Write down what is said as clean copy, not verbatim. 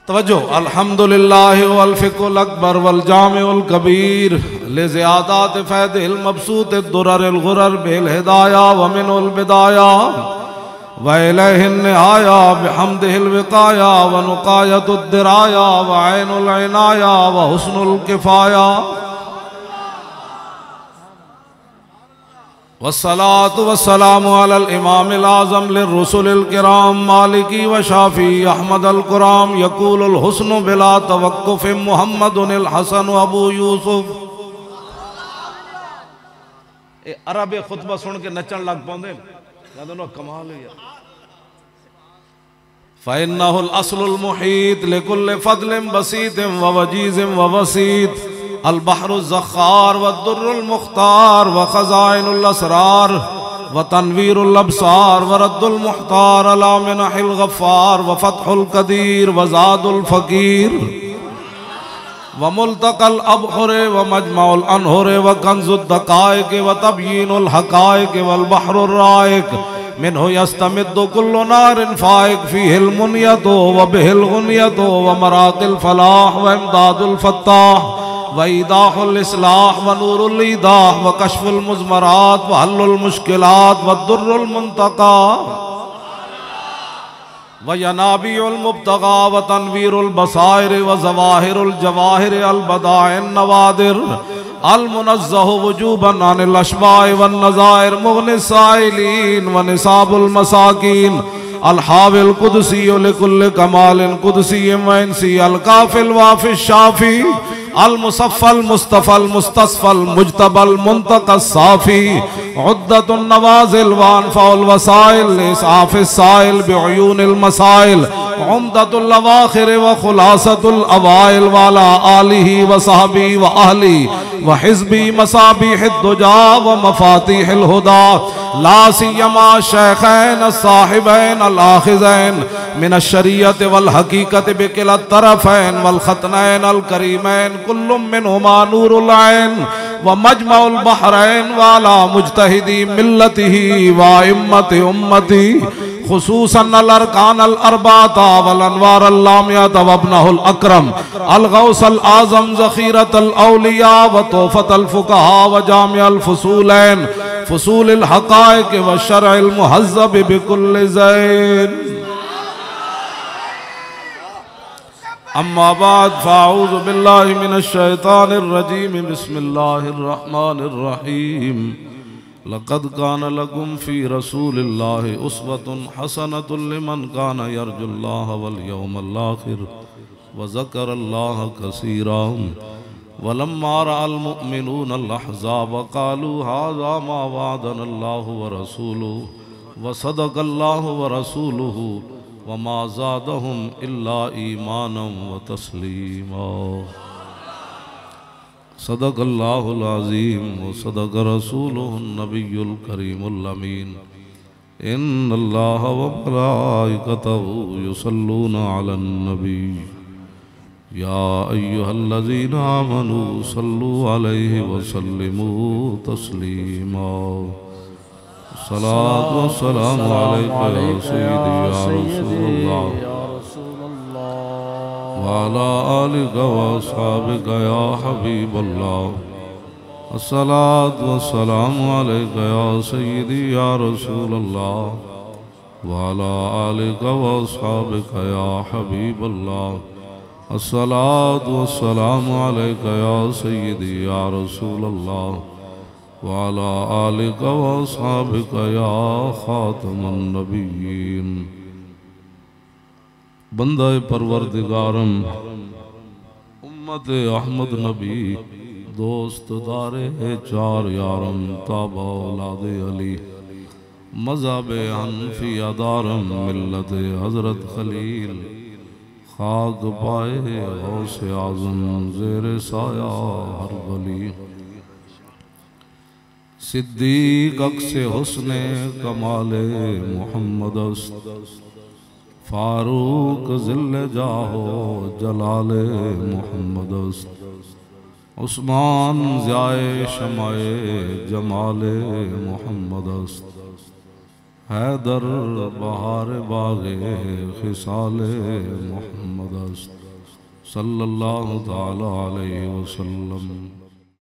توجہ. الحمدللہ والفقہ الاکبر والجامع الکبیر لزیادات فیض المبسوط الدرر الغرر بالہدایہ ومن البدایہ وإلیہ النہایہ بحمدہ الوقایہ ونقایت الدرایہ وعین العنایہ وحسن الکفایہ والصلاة والسلام على الإمام الأعظم للرسل الكرام مالكي وشافي أحمد الكرام يقول الحسن بلا توقف محمد الحسن أبو يوسف. عرب خطبہ سن کے نچن لگ پاؤں دے کمال ہے. فإنه الأصل المحيط لكل فضل بسيط ووجيز ووسيط البحر الزخار والدر المختار وخزائن الأسرار وتنوير الأبصار ورد المحتار على منح الغفار وفتح القدير وزاد الفقير وملتقى الأبحر ومجمع الأنهر وكنز الدقائق وتبيين الحقائق والبحر الرائق منه يستمد كل نار فائق فيه المنية وبه الغنية ومراق الفلاح وامداد الفتاح وإيضاح الإصلاح ونور الإيضاح وكشف المزمرات وحل المشكلات والدر المنتقى وينابيع المبتغى وتنوير البصائر وزواهر الجواهر البضائع النوادر المنزه وجوبا عن الأشباع والنظائر مغني السائلين ونصاب المساكين الحاوي القدسي لكل كمال قدسي وإنسي الكافي الوافي الشافي المصفى المصطفى المستصفى المجتبى المنتقى الصافي عدة النوازل وأنفع الوسائل لإسعاف السائل بعيون المسائل عمدة الأواخر وخلاصة الأوائل وعلى آله وصحبه وأهله وحزبه مصابيح الدجى ومفاتيح الهدى لا سيما الشيخين الصاحبين الآخذين من الشريعة والحقيقة بكلا الطرفين والختنين الكريمين كل منهما نور العين ومجمع البحرين وعلى مجتهدي ملته وأئمة أمتي خصوصاً الارکان الاربعة والانوار اللامعة وابنه الاکرم الغوث العظم ذخیرة الاولیاء وطوفة الفقهاء وجامع الفصولین فصول الحقائق والشرع المحذب بكل زين. اما بعد فاعوذ باللہ من الشیطان الرجیم بسم اللہ الرحمن الرحیم. لقد كان لكم في رسول الله أسوة حسنة لمن كان يرجو الله واليوم الآخر وذكر الله كثيرا. ولما رأى المؤمنون الأحزاب قالوا هذا ما وعدنا الله ورسوله وصدق الله ورسوله وما زادهم إلا إيمانا وتسليما. صدق اللہ العظیم وصدق رسولہ النبی الکریم الامین. ان اللہ وملائکتہ یصلون علی النبی یا ایہا الذین آمنوا صلوا علیہ وسلموا تسلیما. صلاة والسلام علیکہ یا سیدی یا رسول اللہ وعلى آلك وأصحابك يا حبيب الله. الصلاة والسلام عليك يا سيدي يا رسول الله وعلى آلك وأصحابك يا حبيب الله. الصلاة والسلام عليك يا سيدي يا رسول الله وعلى آلك وأصحابك يا خاتم النبيين. بندہ پروردگارم امت احمد نبی دوست دار چار یارم تابع اولاد علی مذہب حنفی دارم ملت حضرت خلیل خاک پائے غوث اعظم زیر سایہ ہر ولی. صدیق عکس حسن کمال محمد است فاروق ذل جاہو جلال محمد است. عثمان ضیائے شمع جمال محمد است. حیدر بہار باغ خصال محمد است. است صلی اللہ تعالی علیہ وسلم.